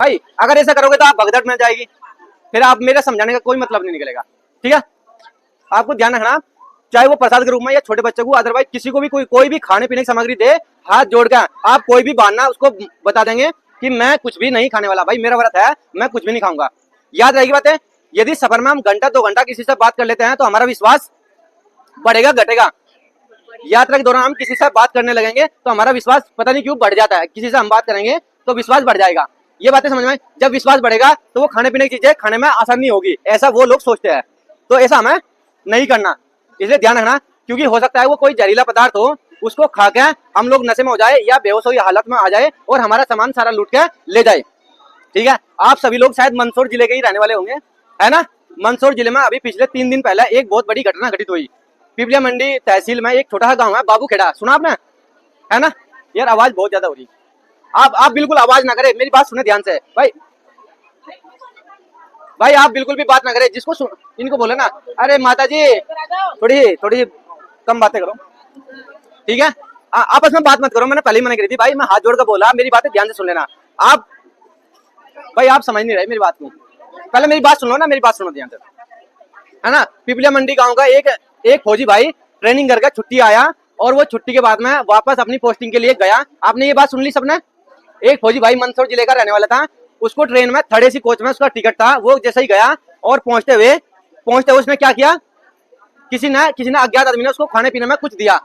भाई अगर ऐसा करोगे तो आप भगदड़ में जाएगी, फिर आप मेरे समझाने का कोई मतलब नहीं निकलेगा। ठीक है, आपको ध्यान रखना, चाहे वो प्रसाद के रूप में या छोटे बच्चे को, अदरवाइज किसी को भी कोई भी खाने पीने की सामग्री दे, हाथ जोड़ के आप कोई भी बहाना उसको बता देंगे कि मैं कुछ भी नहीं खाने वाला, भाई मेरा व्रत है, मैं कुछ भी नहीं खाऊंगा। याद रहेगी बातें। यदि सफर में हम घंटा 2 घंटा किसी से बात कर लेते हैं तो हमारा विश्वास बढ़ेगा घटेगा। यात्रा के दौरान हम किसी से बात करने लगेंगे तो हमारा विश्वास पता नहीं क्यों बढ़ जाता है, किसी से हम बात करेंगे तो विश्वास बढ़ जाएगा। ये बातें समझ में, जब विश्वास बढ़ेगा तो वो खाने पीने की चीजें खाने में आसानी होगी, ऐसा वो लोग सोचते हैं। तो ऐसा हमें नहीं करना, इसलिए ध्यान रखना, क्योंकि हो सकता है वो कोई जहरीला पदार्थ हो, उसको खा के हम लोग नशे में हो जाए या बेहोश हो हालत में आ जाए और हमारा सामान सारा लूट के ले जाए। ठीक है, आप सभी लोग शायद मंदसौर जिले के ही रहने वाले होंगे, है ना। मंदसौर जिले में अभी पिछले 3 दिन पहले एक बहुत बड़ी घटना घटित हुई। पिपलिया मंडी तहसील में एक छोटा सा गांव है बाबूखेड़ा, सुना आपने, है ना। यार आवाज बहुत ज्यादा हो रही, आप बिल्कुल आवाज ना करें, मेरी बात सुने ध्यान से भाई आप बिल्कुल भी बात ना करें, जिसको इनको बोले ना, अरे माता जी थोड़ी कम बातें करो, ठीक है। आपस में बात मत करो, मैंने पहले ही मना करी थी भाई, मैं हाथ जोड़कर बोला, मेरी बातें ध्यान से सुन लेना। आप भाई आप समझ नहीं रहे मेरी बात को, पहले मेरी बात सुन लो ना, मेरी बात सुनो ध्यान से, है ना। पिपलिया मंडी गांव का एक फौजी भाई ट्रेनिंग करके छुट्टी आया और वो छुट्टी के बाद में वापस अपनी पोस्टिंग के लिए गया। आपने ये बात सुन ली सबने। एक फौजी भाई मंदसौर जिले का रहने वाला था, उसको ट्रेन में 3rd AC कोच में उसका टिकट था, वो जैसे ही गया और पहुंचते हुए उसने क्या किया, किसी ने अज्ञात आदमी ने उसको खाने पीने में कुछ दिया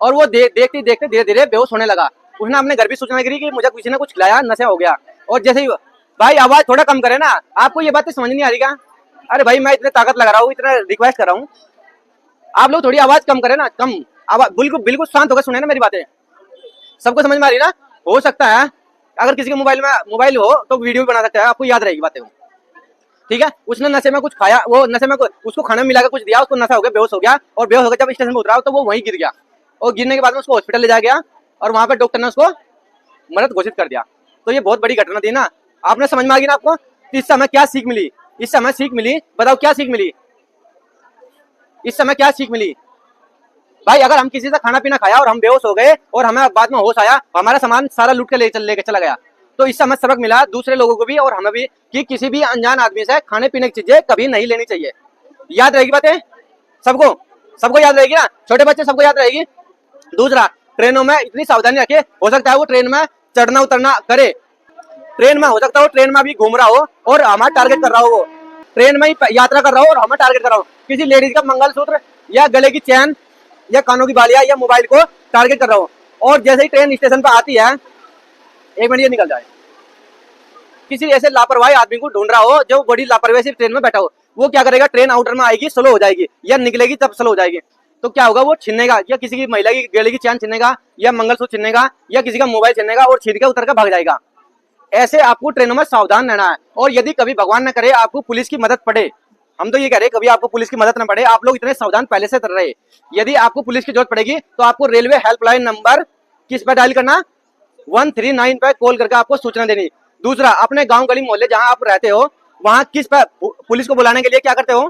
और वो देखते देखते धीरे धीरे बेहोश होने लगा। उसने अपने घर भी सूचना करी कि मुझे किसी ने कुछ खिलाया, नशा हो गया। और जैसे ही भाई आवाज थोड़ा कम करे ना, आपको ये बातें समझ नहीं आ रही क्या। अरे भाई मैं इतने ताकत लगा रहा हूँ, इतना रिक्वेस्ट कर रहा हूँ, आप लोग थोड़ी आवाज कम करें ना, कम आवाज, बिल्कुल शांत होकर सुने ना मेरी बातें। सबको समझ में आ रही ना। हो सकता है अगर किसी के मोबाइल हो तो वीडियो भी बना सकता है, आपको याद रहेगी बातें। ठीक है, उसने नशे में कुछ खाया, वो नशे में उसको खाने में मिला कर कुछ दिया, उसको नशा हो गया, बेहोश हो गया, और बेहोश होकर जब स्टेशन पर उतरा तो वो वहीं गिर गया, और गिरने के बाद में उसको हॉस्पिटल ले जाया गया और वहां पर डॉक्टर ने उसको मृत घोषित कर दिया। तो ये बहुत बड़ी घटना थी ना, आपने समझ में आ गई ना आपको। इस समय क्या सीख मिली, इस समय सीख मिली, बताओ क्या सीख मिली, इस समय क्या सीख मिली। भाई अगर हम किसी से खाना पीना खाया और हम बेहोश हो गए और हमें बाद में होश आया, हमारा सामान सारा लूट के लेके चला गया, तो इस समय सबक मिला दूसरे लोगों को भी और हमें भी कि किसी भी अनजान आदमी से खाने पीने की चीजें कभी नहीं लेनी चाहिए। याद रहेगी बातें सबको याद रहेगी ना, छोटे बच्चे सबको याद रहेगी। दूसरा, ट्रेनों में इतनी सावधानी रखे, हो सकता है वो ट्रेन में चढ़ना उतरना करे, ट्रेन में हो सकता है वो ट्रेन में अभी घूम रहा हो और हमारा टारगेट कर रहा हो, वो ट्रेन में ही यात्रा कर रहा हो और हमें टारगेट कर रहा हो, किसी लेडीज का मंगलसूत्र या गले की चैन या कानों की बालियां या मोबाइल को टारगेट कर रहा हो, और जैसे ही ट्रेन स्टेशन पर आती है, 1 मिनट ये निकल जाए, किसी ऐसे लापरवाही आदमी को ढूंढ रहा हो जो बड़ी लापरवाही से ट्रेन में बैठा हो, वो क्या करेगा, ट्रेन आउटर में आएगी स्लो हो जाएगी या निकलेगी तब स्लो हो जाएगी, तो क्या होगा, वो छीनेगा या किसी की महिला की गले की चैन छीनेगा या मंगलसूत्र छीनेगा या किसी का मोबाइल छीनेगा और छीन के उतर कर भाग जाएगा। ऐसे आपको ट्रेनों में सावधान रहना है। और यदि कभी भगवान न करे आपको पुलिस की मदद पड़े, हम तो ये कह रहे हैं कभी आपको पुलिस की मदद न पड़े, आप लोग इतने सावधान पहले से कर रहे, यदि आपको पुलिस की जरूरत पड़ेगी तो आपको रेलवे हेल्पलाइन नंबर किस पे डायल करना, 139 पे कॉल करके आपको सूचना देनी। दूसरा, अपने गांव गली मोहल्ले जहां आप रहते हो वहां किस पे पुलिस को बुलाने के लिए क्या करते हो,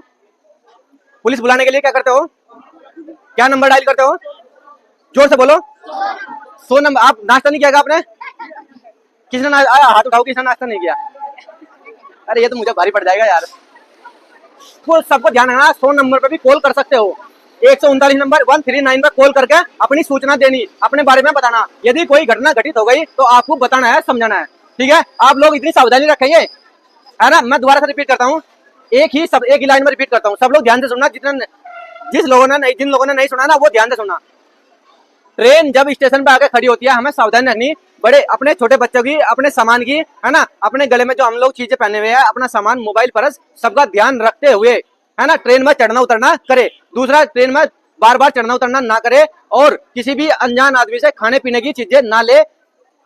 पुलिस बुलाने के लिए क्या करते हो, क्या नंबर डायल करते हो, जोर से बोलो। 100 नंबर। आप नाश्ता नहीं किया आपने, किसने हाथ उठाओ, किसने नाश्ता नहीं किया। अरे ये तो मुझे भारी पड़ जाएगा यार। तो सबको ध्यान रखना, 100 नंबर पर भी कॉल कर सकते हो, 139 नंबर 139 पर कॉल करके अपनी सूचना देनी, अपने बारे में बताना। यदि कोई घटना घटित हो गई तो आपको बताना है, समझाना है। ठीक है, आप लोग इतनी सावधानी रखेंगे, है ना। मैं दोबारा से रिपीट करता हूँ, एक ही लाइन में रिपीट करता हूँ, सब लोग ध्यान से सुनना, जिन लोगों ने नहीं सुना ना वो ध्यान से सुनना। ट्रेन जब स्टेशन पे आकर खड़ी होती है, हमें सावधानी रखनी, बड़े अपने छोटे बच्चों की, अपने सामान की, है ना, अपने गले में जो हम लोग चीजें पहने हुए हैं, अपना सामान, मोबाइल, पर्स, सबका ध्यान रखते हुए, है ना, ट्रेन में चढ़ना उतरना करे। दूसरा, ट्रेन में बार बार चढ़ना उतरना ना करे और किसी भी अनजान आदमी से खाने पीने की चीजें ना ले,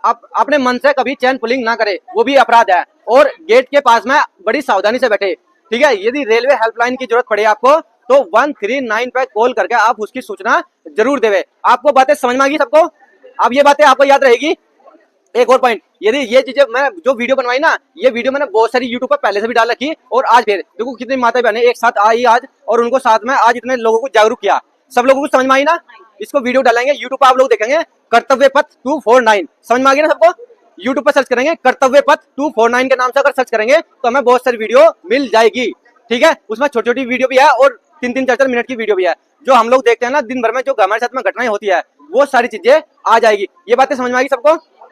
अपने मन से कभी चैन पुलिंग ना करे, वो भी अपराध है। और गेट के पास में बड़ी सावधानी से बैठे। ठीक है, यदि रेलवे हेल्पलाइन की जरूरत पड़े आपको तो 139 पे कॉल करके आप उसकी सूचना जरूर देवे। आपको बातें समझ में आ गई सबको, अब ये बातें आपको याद रहेगी। एक और पॉइंट, यदि ये चीजें मैं जो वीडियो बनवाई ना, ये वीडियो मैंने बहुत सारी यूट्यूब पर पहले से भी डाल रखी, और आज फिर देखो कितनी माता बहनें एक साथ आई आज, और उनको साथ में आज इतने लोगों को जागरूक किया। सब लोगों को समझ में आई ना। इसको वीडियो डालेंगे यूट्यूब पर, आप लोग देखेंगे, कर्तव्य पथ 249, समझ में आ गया ना सबको। यूट्यूब पर सर्च करेंगे कर्तव्य पथ 249 के नाम से, अगर सर्च करेंगे तो हमें बहुत सारी वीडियो मिल जाएगी। ठीक है, उसमें छोटी छोटी वीडियो भी है और 3-3 4-4 मिनट की वीडियो भी है, जो हम लोग देखते हैं ना दिन भर में, जो हमारे साथ में घटनाएं होती है, वो सारी चीजें आ जाएगी। ये बातें समझ में आएगी सबको?